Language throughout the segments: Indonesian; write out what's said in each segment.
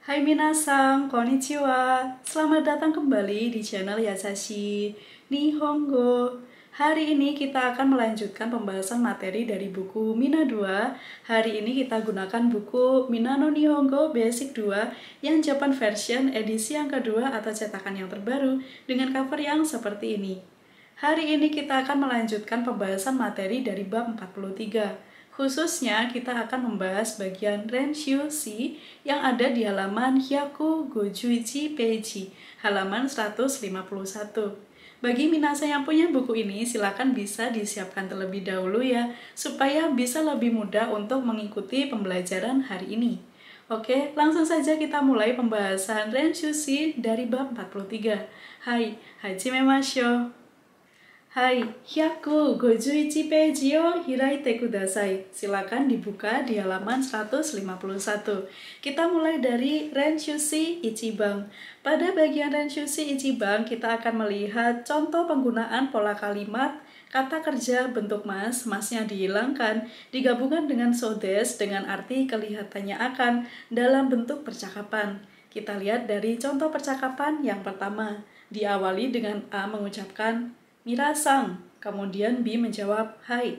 Hai minasang, konnichiwa. Selamat datang kembali di channel Yasashi Nihongo. Hari ini kita akan melanjutkan pembahasan materi dari buku Mina 2. Hari ini kita gunakan buku Mina no Nihongo Basic 2 yang Japan version edisi yang kedua atau cetakan yang terbaru dengan cover yang seperti ini. Hari ini kita akan melanjutkan pembahasan materi dari bab 43. Khususnya kita akan membahas bagian Renshu Si yang ada di halaman Hyaku Gojuichi Peiji, halaman 151. Bagi minasa yang punya buku ini, silakan bisa disiapkan terlebih dahulu ya, supaya bisa lebih mudah untuk mengikuti pembelajaran hari ini. Oke, langsung saja kita mulai pembahasan Renshu Si dari bab 43. Hai, hajime mashou. Hai, Hyaku Gojuichi peiji o hiraite kudasai. Silakan dibuka di halaman 151. Kita mulai dari Renshushi Ichiban. Pada bagian Renshushi Ichiban, kita akan melihat contoh penggunaan pola kalimat kata kerja bentuk mas, masnya dihilangkan, digabungkan dengan so des dengan arti kelihatannya akan dalam bentuk percakapan. Kita lihat dari contoh percakapan yang pertama. Diawali dengan A mengucapkan Mirasang, kemudian B menjawab hai.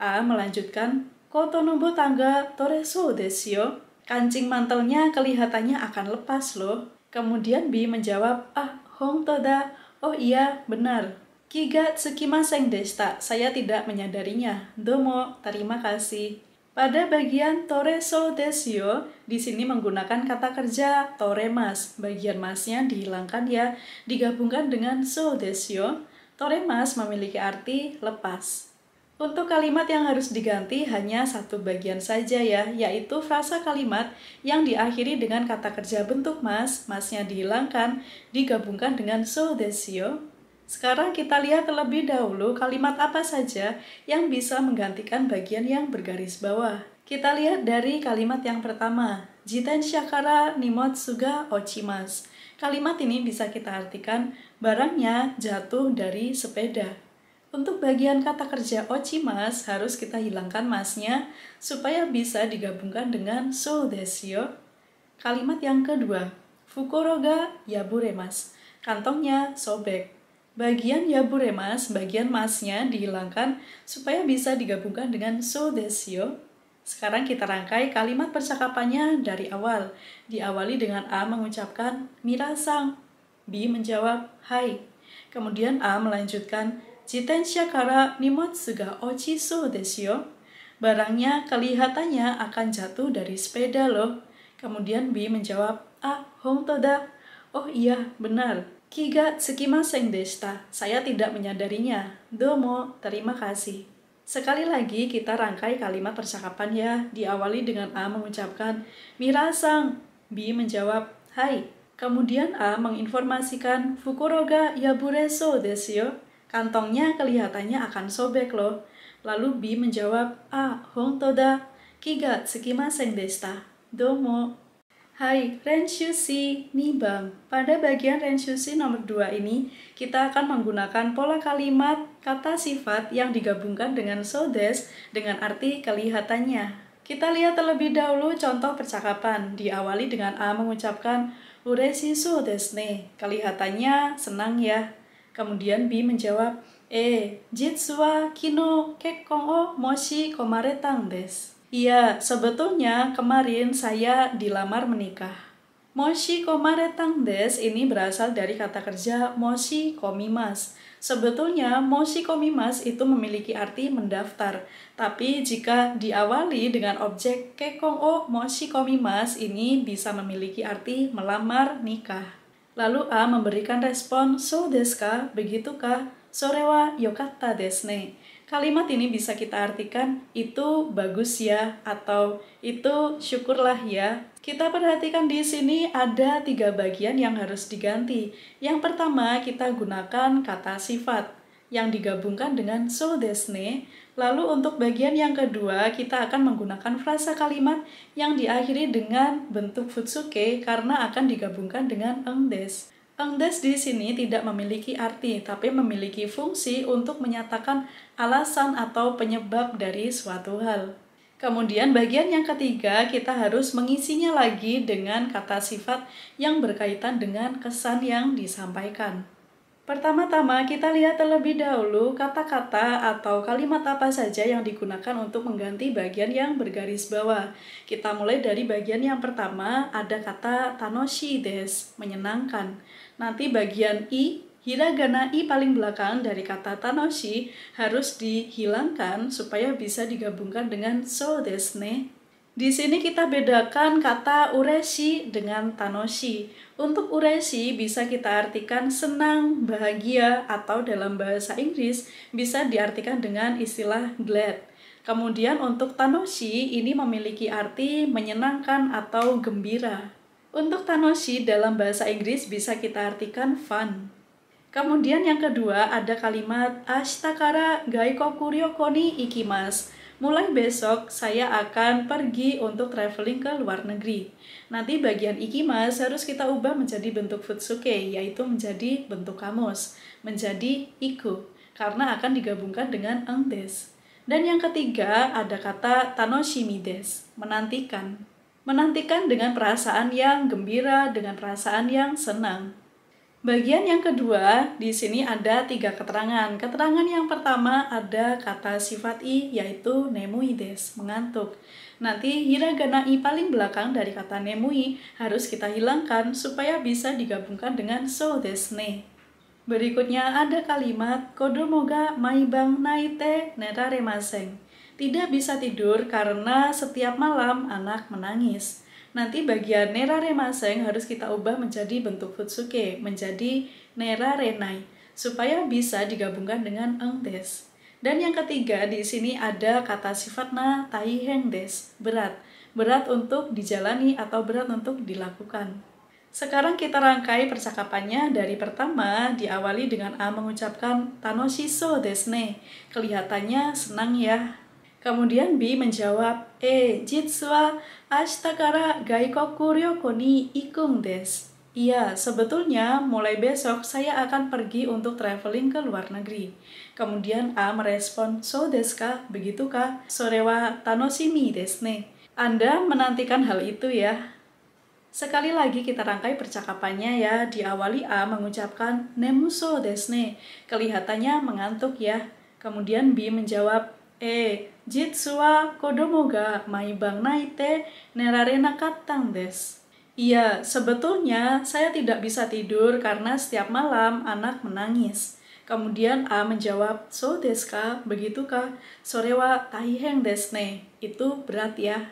A melanjutkan, koto no botanga toresou desu yo. Kancing mantelnya kelihatannya akan lepas loh. Kemudian B menjawab, ah, honto da. Oh iya, benar. Kiga tsukimasen deshita. Saya tidak menyadarinya. Domo, terima kasih. Pada bagian toresou desu yo, di sini menggunakan kata kerja toremas. Bagian masnya dihilangkan ya, digabungkan dengan so desu yo. Toremas memiliki arti lepas. Untuk kalimat yang harus diganti hanya satu bagian saja ya, yaitu frasa kalimat yang diakhiri dengan kata kerja bentuk mas, masnya dihilangkan, digabungkan dengan so desu yo. Sekarang kita lihat terlebih dahulu kalimat apa saja yang bisa menggantikan bagian yang bergaris bawah. Kita lihat dari kalimat yang pertama, jitensha kara nimotsu ga ochimasu. Kalimat ini bisa kita artikan barangnya jatuh dari sepeda. Untuk bagian kata kerja ochimasu harus kita hilangkan masnya supaya bisa digabungkan dengan so desu yo. Kalimat yang kedua, fukuro ga yaburemasu. Kantongnya sobek. Bagian yaburemas, bagian masnya dihilangkan supaya bisa digabungkan dengan so desu yo. Sekarang kita rangkai kalimat percakapannya dari awal. Diawali dengan A mengucapkan mirasang, B menjawab hai. Kemudian A melanjutkan jitensha kara nimotsu ga ochisou desu yo. Barangnya kelihatannya akan jatuh dari sepeda loh. Kemudian B menjawab, ah, honto da. Oh iya, benar. Kiga tsukimasen deshita. Saya tidak menyadarinya. Domo, terima kasih. Sekali lagi kita rangkai kalimat percakapan ya. Diawali dengan A mengucapkan mirasang, B menjawab hai. Kemudian A menginformasikan fukuro ga yaburesou desu yo. Kantongnya kelihatannya akan sobek loh. Lalu B menjawab, ah, honto da. Kiga tsukimasen deshita. Domo. Hai, Renshushi Nibang. Pada bagian Renshushi nomor 2 ini, kita akan menggunakan pola kalimat kata sifat yang digabungkan dengan so des dengan arti kelihatannya. Kita lihat terlebih dahulu contoh percakapan. Diawali dengan A mengucapkan ureshi so desu ne. Kelihatannya senang ya. Kemudian B menjawab, jitsu wa kino kekkon o moshi komaretan desu. Iya, sebetulnya kemarin saya dilamar menikah. Moshi komaretang desu ini berasal dari kata kerja moshi komimasu. Sebetulnya moshi komimasu itu memiliki arti mendaftar. Tapi jika diawali dengan objek kekkon o moshi komimasu ini bisa memiliki arti melamar nikah. Lalu A memberikan respon so desu ka, begitukah? Sore wa yokatta desu ne. Kalimat ini bisa kita artikan itu bagus ya atau itu syukurlah ya. Kita perhatikan di sini ada 3 bagian yang harus diganti. Yang pertama kita gunakan kata sifat yang digabungkan dengan so desu ne. Lalu untuk bagian yang kedua kita akan menggunakan frasa kalimat yang diakhiri dengan bentuk futsuke karena akan digabungkan dengan eng desu. Eng desu di sini tidak memiliki arti, tapi memiliki fungsi untuk menyatakan alasan atau penyebab dari suatu hal. Kemudian bagian yang ketiga, kita harus mengisinya lagi dengan kata sifat yang berkaitan dengan kesan yang disampaikan. Pertama-tama kita lihat terlebih dahulu kata-kata atau kalimat apa saja yang digunakan untuk mengganti bagian yang bergaris bawah. Kita mulai dari bagian yang pertama, ada kata tanoshi desu, menyenangkan. Nanti bagian i, hiragana i paling belakang dari kata tanoshi harus dihilangkan supaya bisa digabungkan dengan so desu ne. Di sini kita bedakan kata ureshi dengan tanoshi. Untuk ureshi bisa kita artikan senang, bahagia, atau dalam bahasa Inggris bisa diartikan dengan istilah glad. Kemudian untuk tanoshi ini memiliki arti menyenangkan atau gembira. Untuk tanoshi dalam bahasa Inggris bisa kita artikan fun. Kemudian yang kedua ada kalimat ashita kara gaikoku ryoko ni ikimasu. Mulai besok saya akan pergi untuk traveling ke luar negeri. Nanti bagian ikimasu harus kita ubah menjadi bentuk futsuke, yaitu menjadi bentuk kamus, menjadi iku, karena akan digabungkan dengan eng desu. Dan yang ketiga ada kata tanoshimi desu, menantikan. Menantikan dengan perasaan yang gembira, dengan perasaan yang senang. Bagian yang kedua, di sini ada 3 keterangan. Keterangan yang pertama ada kata sifat i, yaitu nemui desu, mengantuk. Nanti hiragana i paling belakang dari kata nemui harus kita hilangkan supaya bisa digabungkan dengan so desu ne. Berikutnya ada kalimat kodomo ga maibang naite neraremasen. Tidak bisa tidur karena setiap malam anak menangis. Nanti bagian neraremasen harus kita ubah menjadi bentuk futsuke, menjadi nerarenai, supaya bisa digabungkan dengan eng desu. Dan yang ketiga di sini ada kata sifat na taiheng desu, berat. Berat untuk dijalani atau berat untuk dilakukan. Sekarang kita rangkai percakapannya. Dari pertama diawali dengan A mengucapkan tanoshiso desu ne. Kelihatannya senang ya. Kemudian B menjawab, jitsu wa ashita kara gaikoku ryoko ni ikung desu. Iya, sebetulnya mulai besok saya akan pergi untuk traveling ke luar negeri. Kemudian A merespon, so desu ka? Begitukah? Sore wa tanoshimi desu ne. Anda menantikan hal itu ya. Sekali lagi kita rangkai percakapannya ya. Diawali A mengucapkan nemuso desu ne. Kelihatannya mengantuk ya. Kemudian B menjawab, jitsu wa kodomo ga maibang naite nerarenakatta desu. Iya, sebetulnya saya tidak bisa tidur karena setiap malam anak menangis. Kemudian A menjawab, so desu ka? Begitukah? Sore wa taiheng desu ne. Itu berat ya.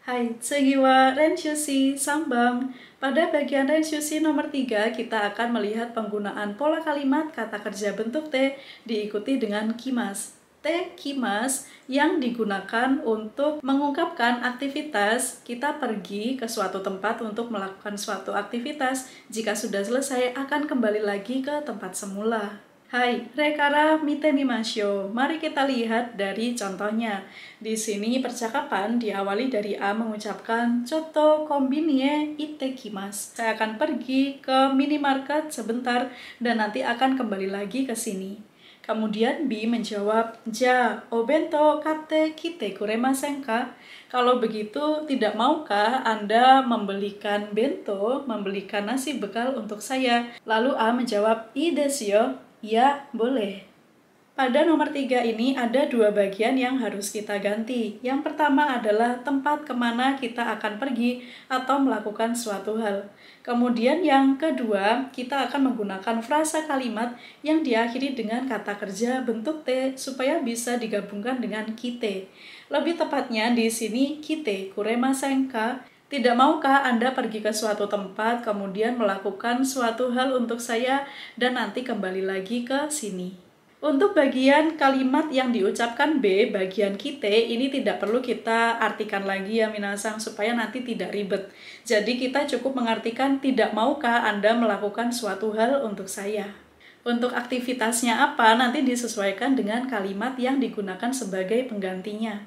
Hai, tsugi wa renshushi sambam. Pada bagian renshushi nomor 3, kita akan melihat penggunaan pola kalimat kata kerja bentuk T diikuti dengan kimas. T kimas yang digunakan untuk mengungkapkan aktivitas. Kita pergi ke suatu tempat untuk melakukan suatu aktivitas. Jika sudah selesai, akan kembali lagi ke tempat semula. Hai, rekara mite mimashou. Mari kita lihat dari contohnya. Di sini percakapan diawali dari A mengucapkan Chotto konbinie itte kimasu. Saya akan pergi ke minimarket sebentar dan nanti akan kembali lagi ke sini. Kemudian B menjawab, ja, obento kate kite kuremasen ka? Kalau begitu, tidak maukah Anda membelikan bento, membelikan nasi bekal untuk saya? Lalu A menjawab, ii desu yo. Ya, boleh. Pada nomor 3 ini ada 2 bagian yang harus kita ganti. Yang pertama adalah tempat kemana kita akan pergi atau melakukan suatu hal. Kemudian yang kedua, kita akan menggunakan frasa kalimat yang diakhiri dengan kata kerja bentuk T supaya bisa digabungkan dengan kite. Lebih tepatnya di sini kite, kuremasen ka? Tidak maukah Anda pergi ke suatu tempat, kemudian melakukan suatu hal untuk saya, dan nanti kembali lagi ke sini. Untuk bagian kalimat yang diucapkan B, bagian kite, ini tidak perlu kita artikan lagi ya minasang, supaya nanti tidak ribet. Jadi kita cukup mengartikan tidak maukah Anda melakukan suatu hal untuk saya. Untuk aktivitasnya apa, nanti disesuaikan dengan kalimat yang digunakan sebagai penggantinya.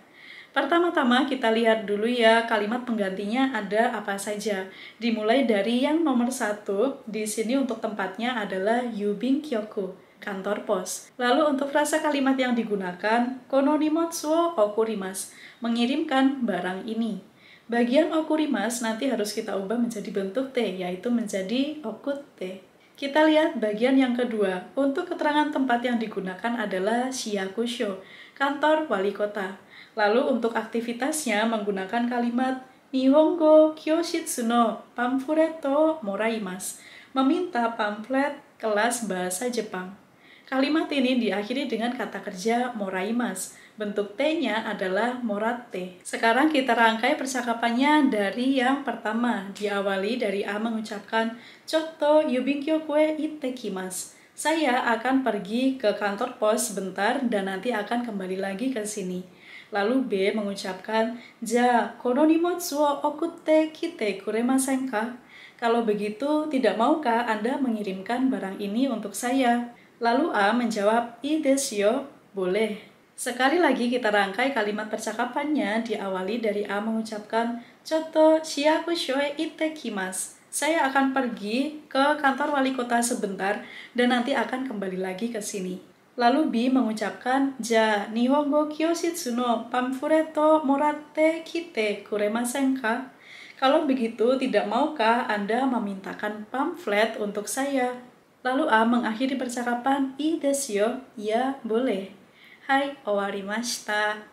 Pertama-tama kita lihat dulu ya kalimat penggantinya ada apa saja. Dimulai dari yang nomor 1, di sini untuk tempatnya adalah Yubin Kyoku, kantor pos. Lalu untuk frasa kalimat yang digunakan, kononimotsu wo okurimasu, mengirimkan barang ini. Bagian okurimasu nanti harus kita ubah menjadi bentuk T, yaitu menjadi okutte. Kita lihat bagian yang kedua. Untuk keterangan tempat yang digunakan adalah shiyakusho, kantor wali kota. Lalu untuk aktivitasnya menggunakan kalimat Nihongo Kyoshitsu no pamphlet o moraimasu, meminta pamflet kelas bahasa Jepang. Kalimat ini diakhiri dengan kata kerja moraimasu. Bentuk T-nya adalah moratte. Sekarang kita rangkai percakapannya dari yang pertama. Diawali dari A mengucapkan Chotto yubinkyo kue ittekimasu. Saya akan pergi ke kantor pos sebentar dan nanti akan kembali lagi ke sini. Lalu B mengucapkan Ja kononimotsu wo okutte kite kuremasen ka? Kalau begitu, tidak maukah Anda mengirimkan barang ini untuk saya? Lalu A menjawab, "Ii desu yo," boleh. Sekali lagi kita rangkai kalimat percakapannya diawali dari A mengucapkan, Chotto shiyakusho e ittekimasu. Saya akan pergi ke kantor wali kota sebentar dan nanti akan kembali lagi ke sini. Lalu B mengucapkan, Ja nihongo kyoshitsu no pamphlet o moratte kite kuremasen ka? Kalau begitu, tidak maukah Anda memintakan pamflet untuk saya? Lalu A mengakhiri percakapan, "Ii desu yo," ya, boleh. Hai, owarimashita.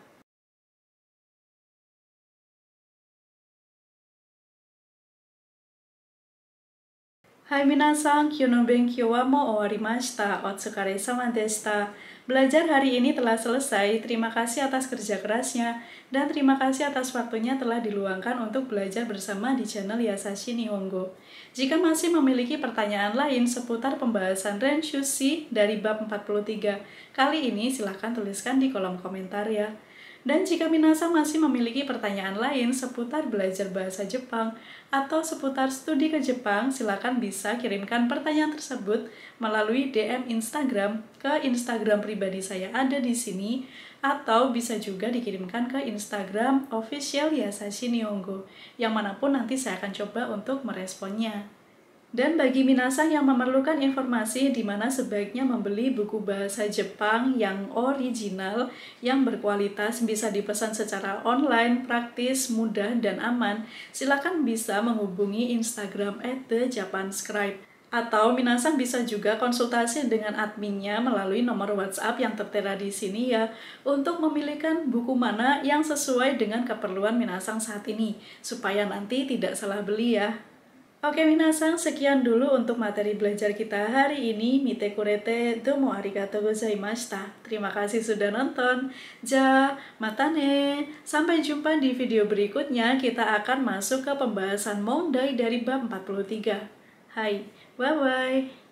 Hai minasan, kyou no benkyou wa mo owarimashita. Otsukaresama deshita. Belajar hari ini telah selesai. Terima kasih atas kerja kerasnya dan terima kasih atas waktunya telah diluangkan untuk belajar bersama di channel Yasashi Nihongo. Jika masih memiliki pertanyaan lain seputar pembahasan Renshushi dari bab 43 kali ini, silahkan tuliskan di kolom komentar ya. Dan jika minasan masih memiliki pertanyaan lain seputar belajar bahasa Jepang atau seputar studi ke Jepang, silakan bisa kirimkan pertanyaan tersebut melalui DM Instagram ke Instagram pribadi saya ada di sini, atau bisa juga dikirimkan ke Instagram official Yasashi Nihongo, yang manapun nanti saya akan coba untuk meresponnya. Dan bagi minasan yang memerlukan informasi di mana sebaiknya membeli buku bahasa Jepang yang original, yang berkualitas, bisa dipesan secara online, praktis, mudah, dan aman, silakan bisa menghubungi Instagram @thejapanscribe. Atau minasan bisa juga konsultasi dengan adminnya melalui nomor WhatsApp yang tertera di sini ya, untuk memilihkan buku mana yang sesuai dengan keperluan minasan saat ini, supaya nanti tidak salah beli ya. Oke minasan, sekian dulu untuk materi belajar kita hari ini. Mite kurete domo arigatou gozaimashita. Terima kasih sudah nonton. Ja, matane. Sampai jumpa di video berikutnya. Kita akan masuk ke pembahasan mondai dari bab 43. Hai, bye-bye.